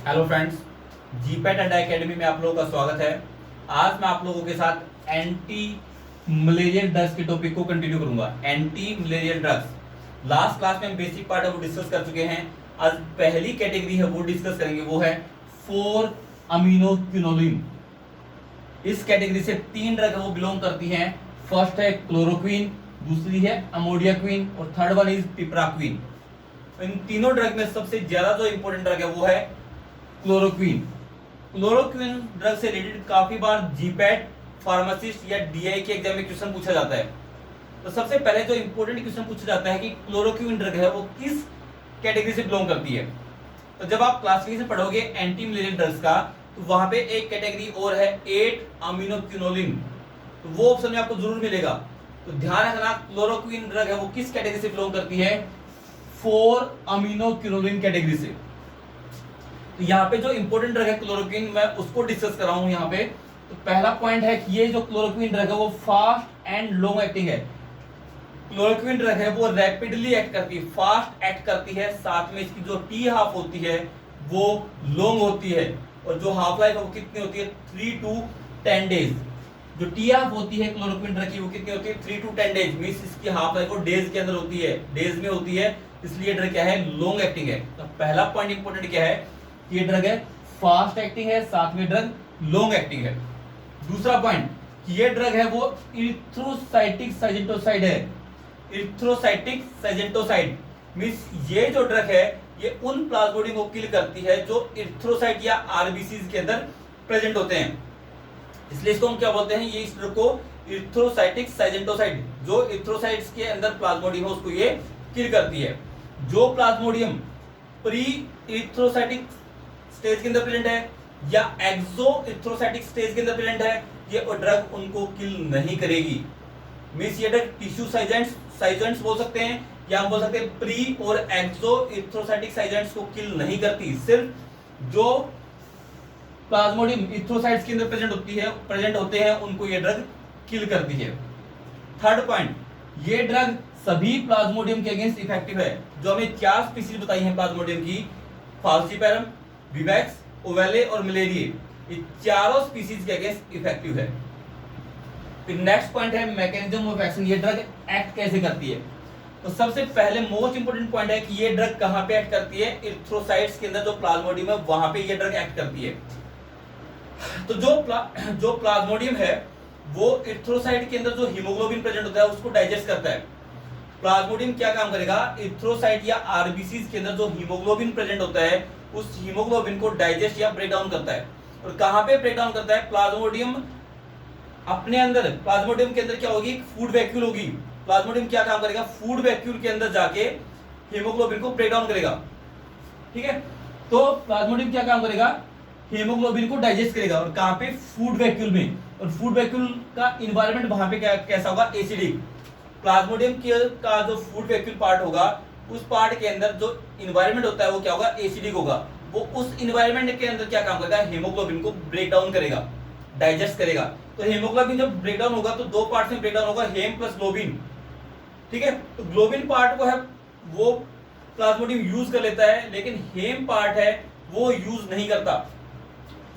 Hello friends, GPAT अड्डा academy में आप लोगों का स्वागत है। आज मैं आप लोगों के साथ एंटी मलेरियल ड्रग्स के टॉपिक को कंटिन्यू करूंगा। Anti malarial drugs last class में हम बेसिक पार्ट है वो डिस्कस कर चुके हैं। आज पहली कैटेगरी है वो डिस्कस करेंगे, वो है 4 अमीनोक्विनोलिन। इस कैटेगरी से 3 ड्रग है वो बिलोंग करती हैं। फर्स्ट है क्लोरोक्विन, दूसरी है अमोडियाक्विन और थर्ड वन इज पिपराक्विन। इन तीनों ड्रग में सबसे ज्यादा जो इंपॉर्टेंट ड्रग है वो है क्लोरोक्विन। क्लोरोक्विन ड्रग से रिलेटेड काफी बार जीपैट, फार्मासिस्ट या डीआई के एग्जाम में क्वेश्चन पूछा जाता है। तो सबसे पहले जो इंपॉर्टेंट क्वेश्चन पूछा जाता है कि क्लोरोक्विन ड्रग है वो किस कैटेगरी से बिलोंग करती है। तो जब आप क्लासिफिकेशन पढ़ोगे एंटी मलेरियल ड्रग्स का, तो वहां पे एक कैटेगरी और है 8 अमीनोक्विनोलिन, तो वो ऑप्शन में आपको जरूर मिलेगा। तो ध्यान रखना, क्लोरोक्विन ड्रग है वो किस कैटेगरी से बिलोंग करती है, 4 अमीनोक्विनोलिन कैटेगरी से। तो यहाँ पे जो इंपॉर्टेंट ड्रग है क्लोरोक्विन, मैं उसको डिस्कस कर रहा हूं यहाँ पे। तो पहला पॉइंट है कि ये जो क्लोरोक्विन ड्रग है वो फास्ट एंड लॉन्ग एक्टिंग है। क्लोरोक्विन ड्रग है वो रैपिडली एक्ट करती है, फास्ट एक्ट करती है, साथ में इसकी जो टी हाफ होती है वो लॉन्ग होती है, और जो हाफ लाइफ है वो कितनी होती है, 3 to 10 डेज। जो टी हाफ होती है क्लोरोक्विन ड्रग की वो कितनी होती है, 3 to 10 डेज। मींस इसकी हाफ लाइफ वो डेज के अंदर होती है, डेज में होती है, इसलिए ड्रग क्या है, लॉन्ग एक्टिंग है। तो पहला पॉइंट इंपॉर्टेंट क्या है, ये ड्रग है फास्ट एक्टिंग है, साथ में ड्रग लॉन्ग एक्टिंग है। दूसरा पॉइंट, ये ड्रग है वो इरिथ्रोसाइटिक सैजेंटोसाइड है। इरिथ्रोसाइटिक सैजेंटोसाइड मींस ये जो ड्रग है ये उन प्लाज्मोडियम को किल करती है जो इरिथ्रोसाइट या आरबीसी के अंदर प्रेजेंट होते हैं। इसलिए इसको हम क्या बोलते हैं, ये इस ड्रग को इरिथ्रोसाइटिक सैजेंटोसाइड, जो इरिथ्रोसाइट्स के अंदर प्लाज्मोडियम है उसको ये किल करती है। जो प्लाज्मोडियम प्री इरिथ्रोसाइटिक स्टेज के अंदर प्रेजेंट है या एक्सो इरिथ्रोसाइटिक स्टेज के अंदर प्रेजेंट है, ये ड्रग उनको किल नहीं करेगी। मींस ये ड्रग टिश्यू साइजेंट्स बोल सकते हैं, या हम बोल सकते हैं प्री और एक्सो इरिथ्रोसाइटिक साइजेंट्स को किल नहीं करती। सिर्फ जो प्लाज्मोडियम इरिथ्रोसाइट्स के अंदर प्रेजेंट होते हैं उनको ये ड्रग किल करती है। थर्ड पॉइंट, ये ड्रग सभी प्लाज्मोडियम के अगेंस्ट इफेक्टिव है। जो हमें 4 स्पीसीज बताई हैं प्लाज्मोडियम की, फाल्सीपैरम, विवैक्स, ओवेले और मलेरिए, ये चारों स्पीसीज के अगेंस्ट इफेक्टिव है। फिर नेक्स्ट पॉइंट है मैकेनिज्म ऑफ एक्शन, ये ड्रग एक्ट कैसे करती है। तो सबसे पहले मोस्ट इंपोर्टेंट पॉइंट है कि ये ड्रग कहां पे एक्ट करती है, इरिथ्रोसाइट्स के अंदर जो प्लाज्मोडियम है वहां पे ये ड्रग एक्ट करती है। तो जो प्लाज्मोडियम है वो इरिथ्रोसाइट के अंदर जो हीमोग्लोबिन प्रेजेंट होता है उसको डाइजेस्ट करता है। प्लाज्मोडियम क्या काम करेगा, इरिथ्रोसाइट या आरबीसी के अंदर जो हीमोग्लोबिन प्रेजेंट होता है उस हीमोग्लोबिन को डाइजेस्ट या ब्रेक डाउन करता है। और कहां पे ब्रेक डाउन करता है, प्लाज्मोडियम अपने अंदर, प्लाज्मोडियम के अंदर क्या होगी, फूड वैक्यूल होगी। प्लाज्मोडियम क्या काम करेगा, फूड वैक्यूल के अंदर जाके हीमोग्लोबिन को ब्रेक डाउन करेगा। ठीक है, तो प्लाज्मोडियम क्या काम करेगा, हीमोग्लोबिन को डाइजेस्ट करेगा, और कहां पे, फूड वैक्यूल में। और फूड वैक्यूल का इन्वायरमेंट वहां पे कैसा होगा, एसिडिक। प्लाज्मोडियम का जो फूड वैक्यूल पार्ट होगा उस पार्ट के अंदर जो इन्वायरमेंट होता है वो क्या होगा, एसिडिक होगा। वो उस इन्वायरमेंट के अंदर क्या काम करेगा, हीमोग्लोबिन को ब्रेक डाउन करेगा, डाइजेस्ट करेगा। तो हीमोग्लोबिन जब ब्रेक डाउन होगा तो 2 पार्ट में ब्रेक डाउन होगा, हेम प्लस ग्लोबिन। ठीक है, तो ग्लोबिन पार्ट को है वो प्लाज्मोडियम यूज कर लेता है, लेकिन हेम पार्ट है वो यूज नहीं करता।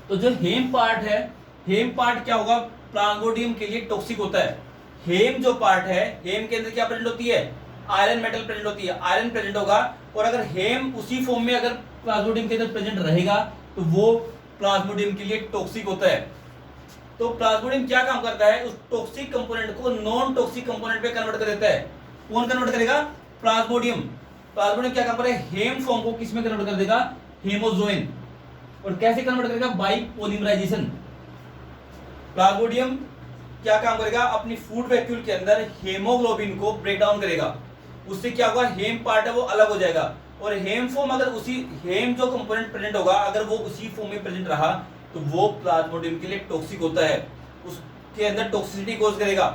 तो जो हेम पार्ट है, हेम पार्ट क्या होगा, प्लाज्मोडियम के लिए टॉक्सिक होता है। हेम जो पार्ट है, हेम के अंदर क्या प्रेजेंट होती है, आयरन मेटल प्रेजेंट होती है, आयरन प्रेजेंट होगा। और अगर हेम उसी फॉर्म में अगर प्लाज्मोडियम के अंदर प्रेजेंट रहेगा तो वो प्लाज्मोडियम के लिए टॉक्सिक होता है। तो प्लाज्मोडियम क्या काम करता है, उस टॉक्सिक कंपोनेंट को नॉन टॉक्सिक कंपोनेंट पे कन्वर्ट कर देता है। कौन कन्वर्ट करेगा, प्लाज्मोडियम। प्लाज्मोडियम क्या काम करेगा, हेम फॉर्म को किस में कन्वर्ट कर देगा, हेमोजोइन। और कैसे कन्वर्ट करेगा, बाय पॉलीमराइजेशन। प्लाज्मोडियम क्या काम करेगा, अपनी फूड वैक्यूल के अंदर हेमोग्लोबिन को ब्रेक डाउन करेगा। उससे क्या होगा, हेम पार्ट है वो अलग हो जाएगा। और हेम फॉर्म अगर उसी, हेम जो कंपोनेंट प्रेजेंट होगा अगर वो उसी फॉर्म में प्रेजेंट रहा तो वो प्लाज्मोडियम के लिए टॉक्सिक होता है, उसके अंदर टॉक्सिसिटी कॉज करेगा।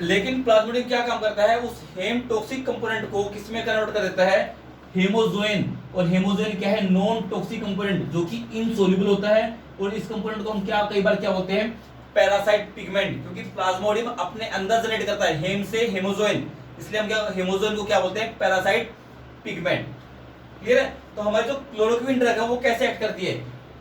लेकिन प्लाज्मोडियम क्या काम करता है, उस हेम टॉक्सिक कंपोनेंट को किसमें कन्वर्ट कर देता है, हेमोजोइन। और हेमोजोइन क्या है, नॉन टॉक्सिक कंपोनेंट जो कि इनसोल्यूबल होता है। और इस कंपोनेंट को हम क्या कई बार क्या बोलते हैं, पैरासाइट पिगमेंट, क्योंकि प्लाज्मोडियम अपने अंदर जनरेट करता है हेम से हेमोजोइन, इसलिए हम क्या हेमोजोइन को क्या बोलते हैं, पैरासाइट पिगमेंट। क्लियर है? तो हमारी जो क्लोरोक्वीन ड्रग है वो कैसे एक्ट करती है?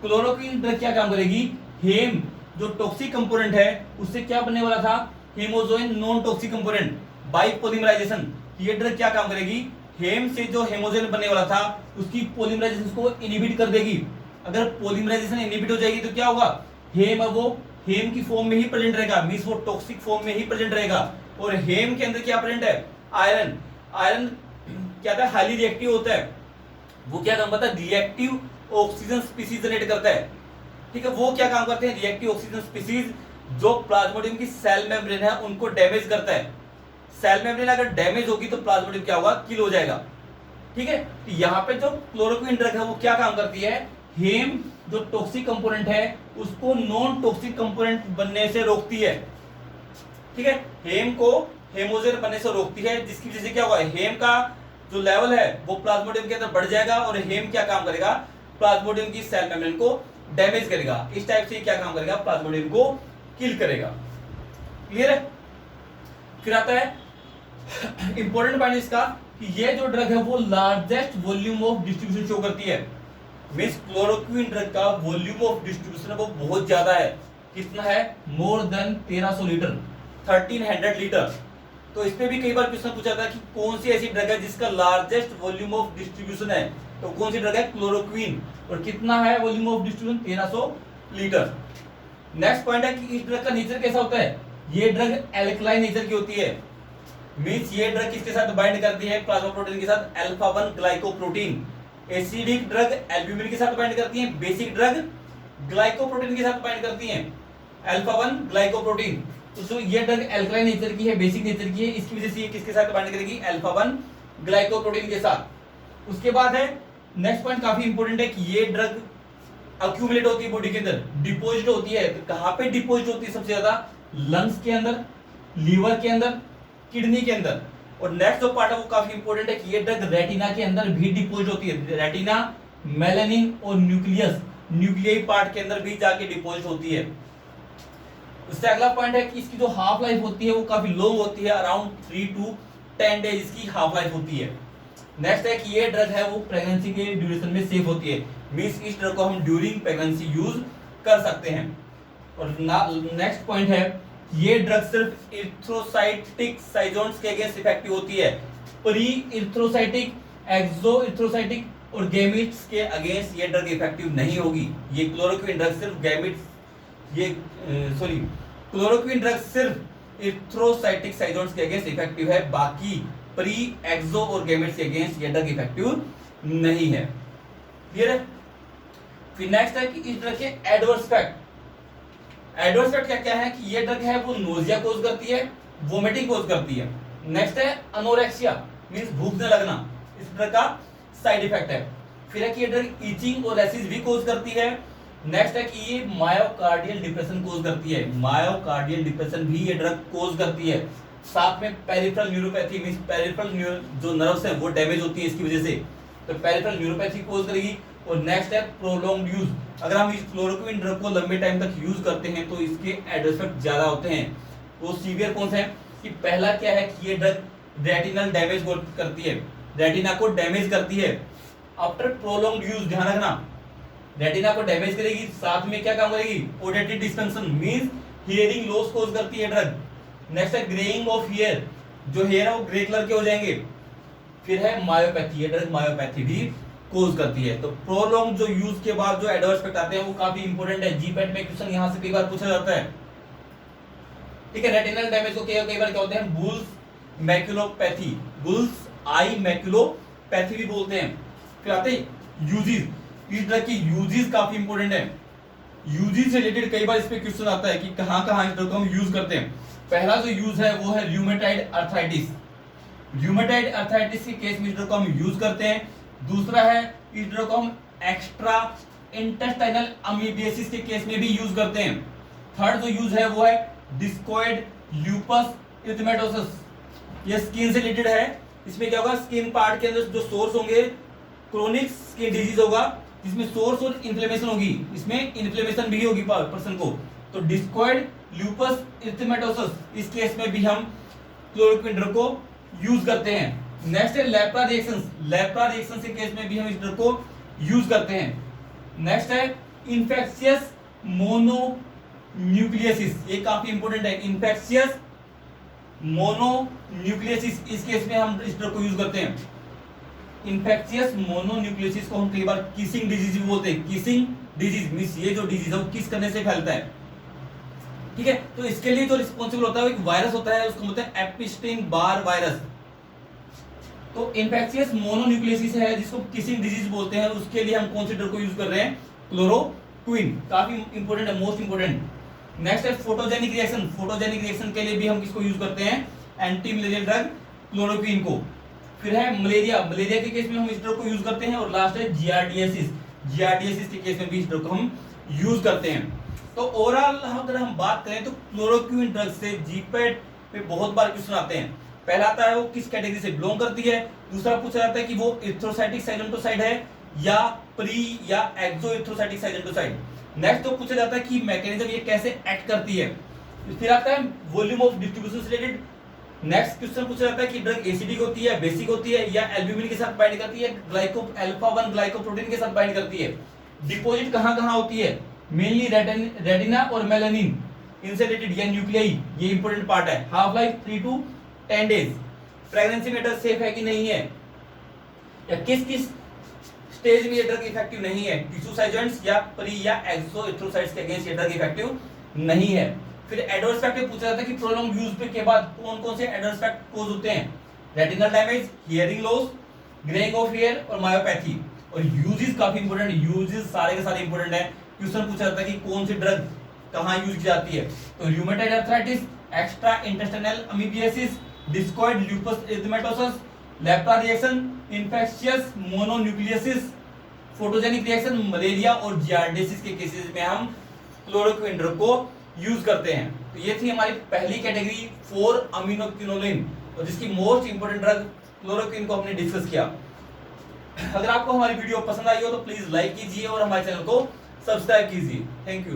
क्लोरोक्वीन ड्रग क्या काम करेगी? हेम जो टॉक्सिक कंपोनेंट है उससे क्या बनने वाला था? Hemozoin non toxic component by polymerization. ये ड्रग क्या काम करेगी? हेम से जो हेमोजोइन बनने वाला था उसकी पॉलीमराइजेशन को इनहिबिट कर देगी। अगर पॉलीमराइजेशन इनहिबिट हो जाएगी तो क्या होगा? हेम वो हेम की फॉर्म में ही प्रेजेंट रहेगा, मींस वो टॉक्सिक फॉर्म में ही प्रेजेंट रहेगा। और हेम के अंदर क्या प्रेजेंट है? आयरन। आयरन क्या था? हाईली रिएक्टिव होता है। वो क्या काम करता है? रिएक्टिव ऑक्सीजन स्पीसीज जनरेट करता है। ठीक है, वो क्या काम करते हैं? रिएक्टिव ऑक्सीजन स्पीसीज जो प्लाज्मोडियम की सेल मेम्ब्रेन है उनको डैमेज करता है। सेल मेम्ब्रेन अगर डैमेज होगी तो प्लाज्मोडियम क्या होगा? किल हो जाएगा। ठीक है, तो यहाँ पे जो क्लोरोक्वीन ड्रग है वो क्या काम करती है? हेम जो टॉक्सिक कंपोनेंट है उसको नॉन टॉक्सिक कंपोनेंट बनने से रोकती है। ठीक है, हेम को हेमोजेन बनने से रोकती है, जिसकी वजह से क्या होगा? हेम का जो लेवल है वो प्लाज्मोडियम के अंदर बढ़ जाएगा और हेम क्या काम करेगा? प्लाज्मोडियम की सेल मेम्ब्रेन को डैमेज करेगा। इस टाइप से क्या काम करेगा? प्लाज्मोडियम को किल करेगा। क्लियर है? फिर आता है इंपॉर्टेंट पॉइंट इसका कि ये जो ड्रग है वो largest volume of distribution show करती है। मींस क्लोरोक्वीन ड्रग का वॉल्यूम ऑफ डिस्ट्रीब्यूशन वो बहुत ज्यादा है। कितना है? More than 1300 litre, 1300 litre. तो इस पे भी कई बार क्वेश्चन पूछा था कि कौन सी ऐसी ड्रग है जिसका लार्जेस्ट वॉल्यूम ऑफ डिस्ट्रीब्यूशन है? तो कौन सी ड्रग है? क्लोरोक्वीन। और कितना है volume of distribution? 1300 litre. Next point है कि इस ड्रग का नेचर कैसा होता है? ये ड्रग एल्कलाइन नेचर की होती है। मींस ये ड्रग किसके साथ बाइंड करती है? प्लाज्मा प्रोटीन के साथ, alpha 1 glycoprotein. Acidic drug albumin के साथ बाइंड करती है, बेसिक ड्रग ग्लाइकोप्रोटीन के साथ बाइंड करती है, अल्फा 1 ग्लाइकोप्रोटीन। तो ये ड्रग एल्कलाइन नेचर की है, बेसिक नेचर की है, इसकी वजह से ये किसके साथ बाइंड करेगी? अल्फा 1 ग्लाइकोप्रोटीन के साथ। उसके बाद है नेक्स्ट पॉइंट काफी इंपॉर्टेंट है कि ये ड्रग अक्यूमुलेट होती है बॉडी के अंदर, डिपॉजिट होती है। तो कहां पे डिपॉजिट होती है? सबसे ज्यादा लंग्स के अंदर, लीवर के अंदर, किडनी के अंदर। और नेक्स्ट जो पार्ट है वो काफी इंपॉर्टेंट है कि ये ड्रग रेटिना के अंदर भी डिपॉजिट होती है। रेटिना, मेलानिन और न्यूक्लियस, न्यूक्लियाई पार्ट के अंदर भी जाके डिपॉजिट होती है। उससे अगला पॉइंट है कि इसकी जो हाफ लाइफ होती है वो काफी लॉन्ग होती है, अराउंड 3 to 10 डेज इसकी हाफ लाइफ होती है। नेक्स्ट है कि ये ड्रग है वो प्रेगनेंसी के ड्यूरेशन में सेफ होती है। मींस इस ड्रग को हम ड्यूरिंग प्रेगनेंसी यूज कर सकते हैं। और नेक्स्ट पॉइंट है ये ड्रग सिर्फ इरिथ्रोसाइटिक साइटोन्स के अगेंस्ट इफेक्टिव होती है। प्री इरिथ्रोसाइटिक, एक्सो इरिथ्रोसाइटिक और गैमेट्स के अगेंस्ट ये ड्रग इफेक्टिव नहीं होगी। ये क्लोरोक्वीन ड्रग सिर्फ गैमेट्स क्लोरोक्वीन ड्रग सिर्फ इरिथ्रोसाइटिक साइटोन्स के अगेंस्ट इफेक्टिव है, बाकी प्री, एक्सो और गैमेट्स के अगेंस्ट ये ड्रग इफेक्टिव नहीं है। क्लियर है? फिर नेक्स्ट है कि इस ड्रग के एडवर्स इफेक्ट। एडवर्स इफेक्ट क्या क्या है? कि ये ड्रग है वो नोजिया कॉज करती है, वोमिटिंग कॉज करती है। नेक्स्ट है अनोरेक्सिया, मींस भूख न लगना, इस ड्रग का साइड इफेक्ट है। फिर है कि ये ड्रग ईचिंग और रैशेस भी कॉज करती है। नेक्स्ट है कि ये मायोकार्डियल डिप्रेशन कॉज करती है, मायोकार्डियल डिप्रेशन भी ये ड्रग कॉज करती है। साथ में पेरिफेरल न्यूरोपैथी, मींस पेरिफेरल जो नर्व्स है वो डैमेज होती है इसकी वजह से, तो पेरिफेरल न्यूरोपैथी कॉज करेगी। और नेक्स्ट है प्रोलॉन्ग्ड यूज। अगर हम इस क्लोरोक्वीन ड्रग को लंबे टाइम तक यूज करते हैं तो इसके एडवर्स इफेक्ट ज्यादा होते हैं। तो सीवियर कौन सा है? कि पहला क्या है कि ये ड्रग रेटिनल डैमेज करती है, रेटिना को डैमेज करती है आफ्टर प्रोलॉन्ग्ड यूज। ध्यान रखना, रेटिना को डैमेज करेगी, साथ में क्या काम करेगी? Auditive dysfunction, means hearing loss cause करती है ड्रग। नेक्स्ट है ग्रेइंग ऑफ हेयर, जो हेयर है वो ग्रे कलर के हो जाएंगे। फिर है मायोपैथी, ये ड्रग मायोपैथी भी कॉज करती है। तो प्रोलॉन्ग जो यूज के बाद जो एडवर्स इफेक्ट आते हैं वो काफी इंपॉर्टेंट है। जीपैट में क्वेश्चन यहां से कई बार पूछा जाता है। ठीक है, रेटिनल डैमेज को कई बार क्या होते हैं? बुल्स मैक्युलोपैथी, बुल्स आई मैक्युलोपैथी भी बोलते हैं। फिर आते हैं यूजेस। इस ड्रग की यूजेस काफी इंपॉर्टेंट है। यूजेस से रिलेटेड कई बार इस पे क्वेश्चन आता है कि कहां-कहां इस ड्रग को हम यूज करते हैं। पहला जो यूज है वो है रूमेटाइड अर्थराइटिस। रूमेटाइड अर्थराइटिस के केस में इस ड्रग को हम यूज करते हैं। दूसरा है इस ड्रग को हम एक्स्ट्रा इंटेस्टाइनल अमीबियासिस के केस में भी यूज करते हैं। थर्ड जो यूज है वो है डिस्कॉइड ल्यूपस इरिथेमेटोसस, ये स्किन से रिलेटेड है। इसमें क्या होगा? स्किन पार्ट के अंदर जो सोर्स होंगे, क्रोनिक स्किन डिजीज होगा जिसमें सोर्स और इन्फ्लेमेशन होगी, इसमें इन्फ्लेमेशन भी होगी पर्सन को। तो डिस्कॉइड ल्यूपस इरिथेमेटोसस, इस केस में भी हम क्लोरोक्वीन ड्रग को यूज करते हैं। नेक्स्ट है लेप्रा रिएक्शंस। लेप्रा रिएक्शन के केस में भी हम इस ड्रग को यूज करते हैं। नेक्स्ट है इन्फेक्शियस मोनोन्यूक्लियोसिस, ये काफी इंपॉर्टेंट है। इन्फेक्शियस मोनोन्यूक्लियोसिस, इस केस में हम इस ड्रग को यूज करते हैं। इन्फेक्शियस मोनोन्यूक्लियोसिस को हम कई बार किसिंग डिजीज भी बोलते हैं। किसिंग डिजीज मींस ये जो डिजीज है वो किस करने से फैलता है, ठीक है। तो इसके लिए जो रिस्पॉन्सिबल होता है वो एक वायरस होता है, उसको बोलते हैं एपिस्टीन बार वायरस। तो इन्फेक्शियस मोनोन्यूक्लियोसिस है जिसको किसिंग डिजीज बोलते हैं, उसके लिए हम कौन से ड्रग को यूज कर रहे हैं, क्लोरोक्विन, काफी इंपॉर्टेंट है, मोस्ट इंपॉर्टेंट। नेक्स्ट है फोटोजेनिक रिएक्शन। फोटोजेनिक रिएक्शन के लिए भी हम किसको यूज करते हैं, एंटी मलेरियल ड्रग क्लोरोक्विन को। फिर है मलेरिया, मलेरिया के केस में हम इस ड्रग को यूज करते हैं। और लास्ट है जियार्डियासिस, जियार्डियासिस के केस में भी इस ड्रग को हम यूज करते हैं। तो ओवरऑल अगर हम बात करें तो क्लोरोक्विन ड्रग से जीपैट पे बहुत बार क्वेश्चन आते हैं। पहला आता है वो किस कैटेगरी से बिलोंग करती है, दूसरा पूछा जाता है कि वो इथ्रोसाइटिक साइलेंटोसाइड है या प्री या एक्सो इथ्रोसाइटिक साइलेंटोसाइड। नेक्स्ट तो पूछा जाता है कि मैकेनिज्म ये कैसे एक्ट करती है। फिर आता है वॉल्यूम ऑफ डिस्ट्रीब्यूशन से रिलेटेड। नेक्स्ट क्वेश्चन पूछा जाता है कि ड्रग एसिडिक होती है, बेसिक होती है या एल्ब्यूमिन के साथ बाइंड करती है, ग्लाइको अल्फा 1 ग्लाइकोप्रोटीन के साथ बाइंड करती है। डिपॉजिट कहां-कहां होती है, मेनली रेटिना और मेलानिन इनसे रिलेटेड या न्यूक्लियाई, ये इंपॉर्टेंट पार्ट है। Half life 3 to 10 days. Pregnancy में ड्रग सेफ है कि नहीं है, या किस किस स्टेज में ये ड्रग इफेक्टिव नहीं है, टिश्यूसाइजेंट्स या प्री या एक्सो इथ्रोसाइट्स के अगेंस्ट ये ड्रग इफेक्टिव नहीं है। फिर एडवर्स इफेक्ट पूछा जाता है कि प्रोलॉन्ग यूज पे के बाद कौन-कौन से एडवर्स इफेक्ट कोज होते हैं, retinal damage, hearing loss, greying of hair और मायोपैथी। और यूजेस काफी इंपॉर्टेंट, यूजेस सारे के सारे इंपॉर्टेंट है। क्वेश्चन पूछा जाता है कि कौन सी ड्रग कहां यूज की जाती है, तो rheumatoid arthritis, extra intestinal amoebiasis, discoid lupus erythematosus, lepra reaction, infectious mononucleosis, photogenic reaction, malaria और जियार्डियासिस के केसेस में हम क्लोरोक्विन ड्रग को यूज करते हैं। तो ये थी हमारी पहली कैटेगरी 4 अमीनोक्विनोलिन, और जिसकी मोस्ट इंपोर्टेंट ड्रग क्लोरोक्विन को हमने डिस्कस किया। अगर आपको हमारी वीडियो पसंद आई हो तो प्लीज लाइक कीजिए और हमारे चैनल को सब्सक्राइब कीजिए। Thank you.